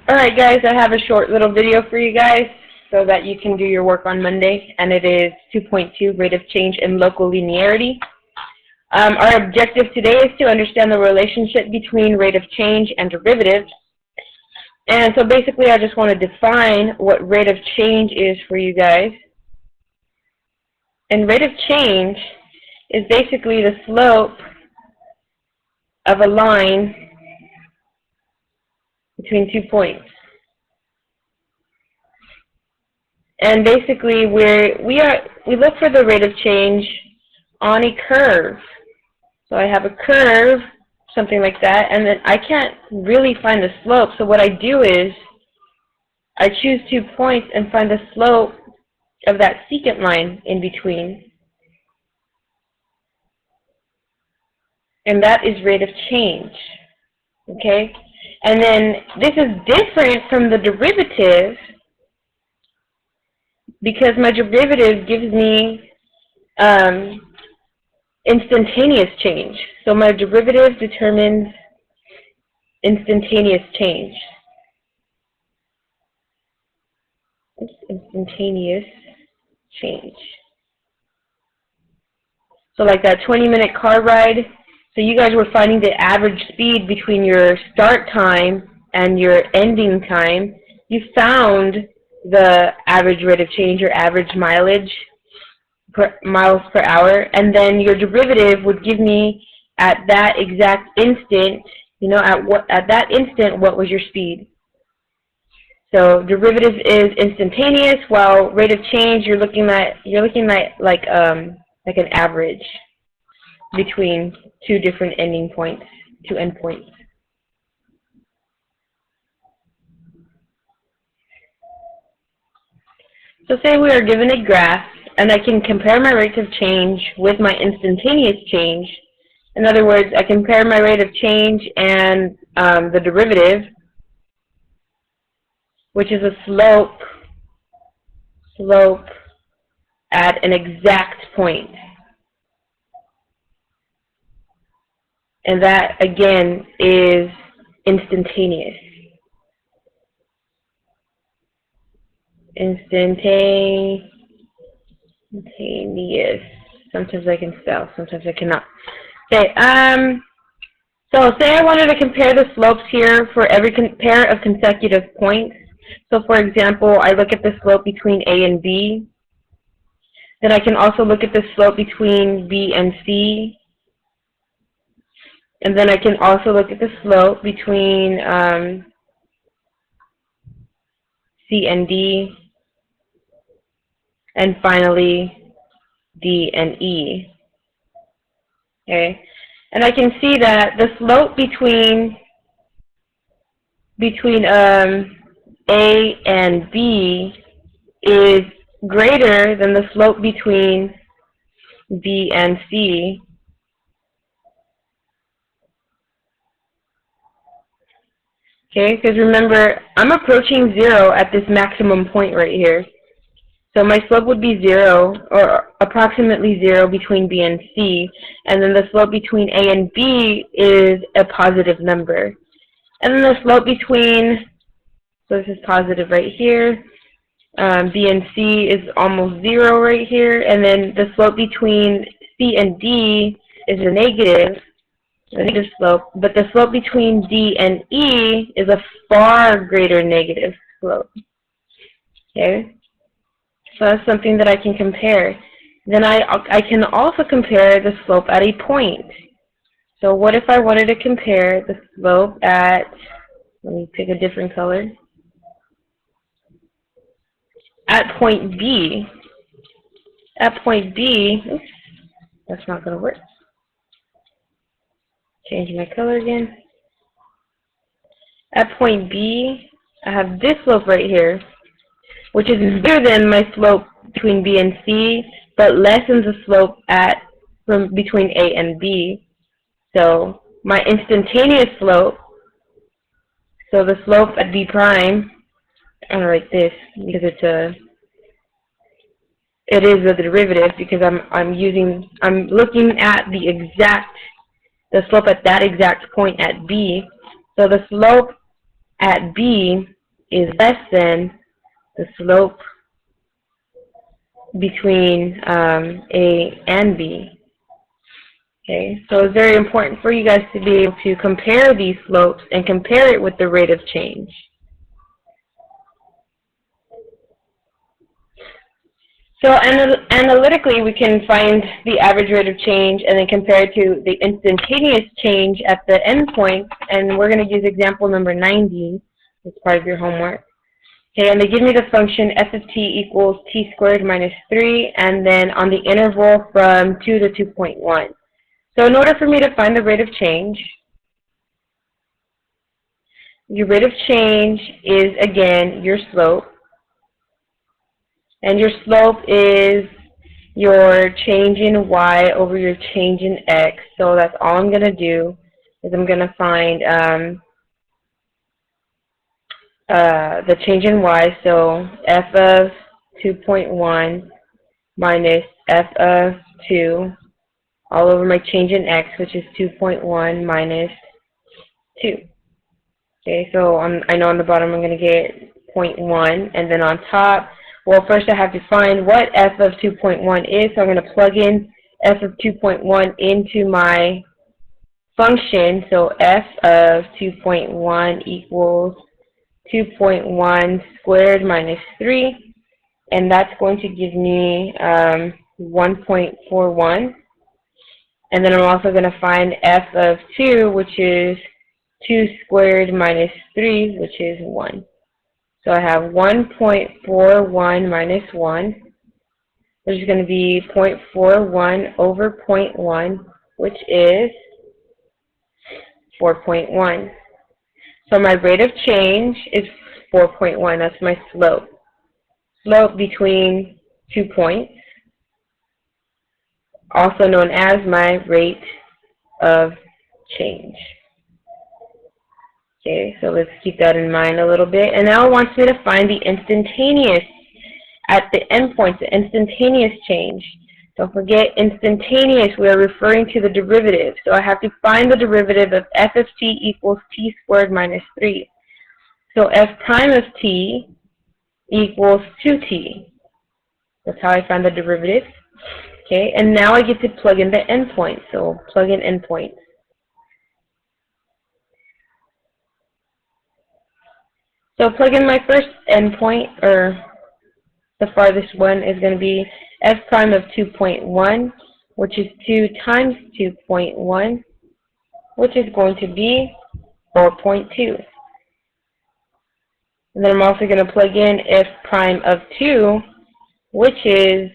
Alright guys, I have a short little video for you guys so that you can do your work on Monday, and it is 2.2, rate of change in local linearity. Our objective today is to understand the relationship between rate of change and derivatives. And so basically I just want to define what rate of change is for you guys. And rate of change is basically the slope of a line between 2 points. And basically we look for the rate of change on a curve. So I have a curve, something like that, and then I can't really find the slope. So what I do is I choose 2 points and find the slope of that secant line in between. And that is rate of change. Okay? And then this is different from the derivative because my derivative gives me instantaneous change. So my derivative determines instantaneous change. Instantaneous change. So like that 20-minute car ride, so you guys were finding the average speed between your start time and your ending time. You found the average rate of change or average mileage, miles per hour, and then your derivative would give me at that exact instant, you know, at that instant, what was your speed. So derivative is instantaneous, while rate of change you're looking at like an average between two different ending points, two endpoints. So say we are given a graph, and I can compare my rate of change with my instantaneous change. In other words, I compare my rate of change and the derivative, which is a slope at an exact point. And that, again, is instantaneous. Instantaneous. Sometimes I can spell, sometimes I cannot. Okay, so say I wanted to compare the slopes here for every pair of consecutive points. So for example, I look at the slope between A and B. Then I can also look at the slope between B and C. And then I can also look at the slope between C and D. And finally, D and E. Okay? And I can see that the slope between A and B is greater than the slope between B and C. Okay, because remember, I'm approaching 0 at this maximum point right here. So my slope would be 0, or approximately 0 between B and C, and then the slope between A and B is a positive number. And then the slope between, so this is positive right here, B and C is almost 0 right here, and then the slope between C and D is a negative slope, but the slope between D and E is a far greater negative slope. Okay? So that's something that I can compare. Then I can also compare the slope at a point. So what if I wanted to compare the slope at, let me pick a different color, at point B. At point B, oops, that's not going to work. Change my color again. At point B, I have this slope right here, which is bigger than my slope between B and C, but lessens the slope between A and B. So my instantaneous slope, so the slope at B prime, I'm gonna write this because it is a derivative because I'm looking at the slope at that exact point at B. So the slope at B is less than the slope between A and B. Okay, so it's very important for you guys to be able to compare these slopes and compare it with the rate of change. So analytically, we can find the average rate of change and then compare it to the instantaneous change at the endpoint. And we're going to use example number 90 as part of your homework. Okay, and they give me the function f of t equals t squared minus 3, and then on the interval from 2 to 2.1. So in order for me to find the rate of change, your rate of change is, again, your slope. And your slope is your change in y over your change in x. So that's all I'm going to do is I'm going to find the change in y. So f of 2.1 minus f of 2 all over my change in x, which is 2.1 minus 2. Okay, so I know on the bottom I'm going to get 0.1, and then on top, well, first I have to find what f of 2.1 is, so I'm going to plug in f of 2.1 into my function. So f of 2.1 equals 2.1 squared minus 3, and that's going to give me 1.41. And then I'm also going to find f of 2, which is 2 squared minus 3, which is 1. So I have 1.41 minus 1, which is going to be 0.41 over 0.1, which is 4.1. So my rate of change is 4.1. That's my slope. Slope between 2 points, also known as my rate of change. Okay, so let's keep that in mind a little bit. And now it wants me to find the instantaneous at the endpoint, the instantaneous change. Don't forget, instantaneous, we are referring to the derivative. So I have to find the derivative of f of t equals t squared minus 3. So f prime of t equals 2t. That's how I find the derivative. Okay, and now I get to plug in the endpoint. So plug in endpoint. So plug in my first endpoint, or the farthest one, is going to be f prime of 2.1, which is 2 times 2.1, which is going to be 4.2. And then I'm also going to plug in f prime of 2, which is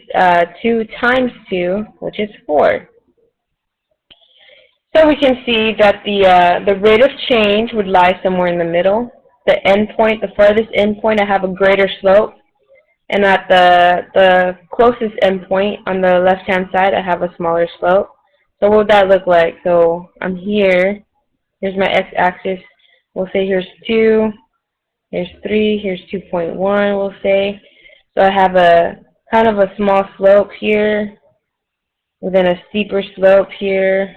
2 times 2, which is 4. So we can see that the rate of change would lie somewhere in the middle. The endpoint, the farthest endpoint, I have a greater slope. And at the closest endpoint on the left-hand side, I have a smaller slope. So what would that look like? So I'm here. Here's my x-axis. We'll say here's 2. Here's 3. Here's 2.1, we'll say. So I have a kind of a small slope here, and then a steeper slope here,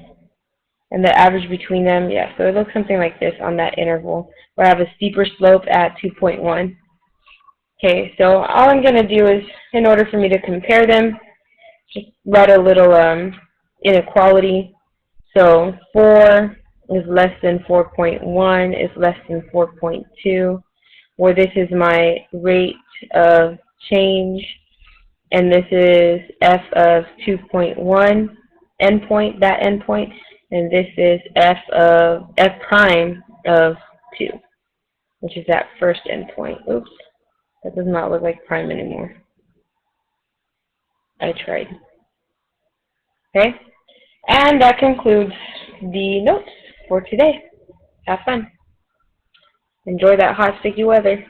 and the average between them, yeah. So it looks something like this on that interval, where I have a steeper slope at 2.1. Okay, so all I'm going to do is, in order for me to compare them, just write a little inequality. So 4 is less than 4.1 is less than 4.2, where this is my rate of change, and this is f of 2.1 endpoint, that endpoint, and this is f prime of 2, which is that first endpoint. Oops. That does not look like prime anymore. I tried. Okay? And that concludes the notes for today. Have fun. Enjoy that hot, sticky weather.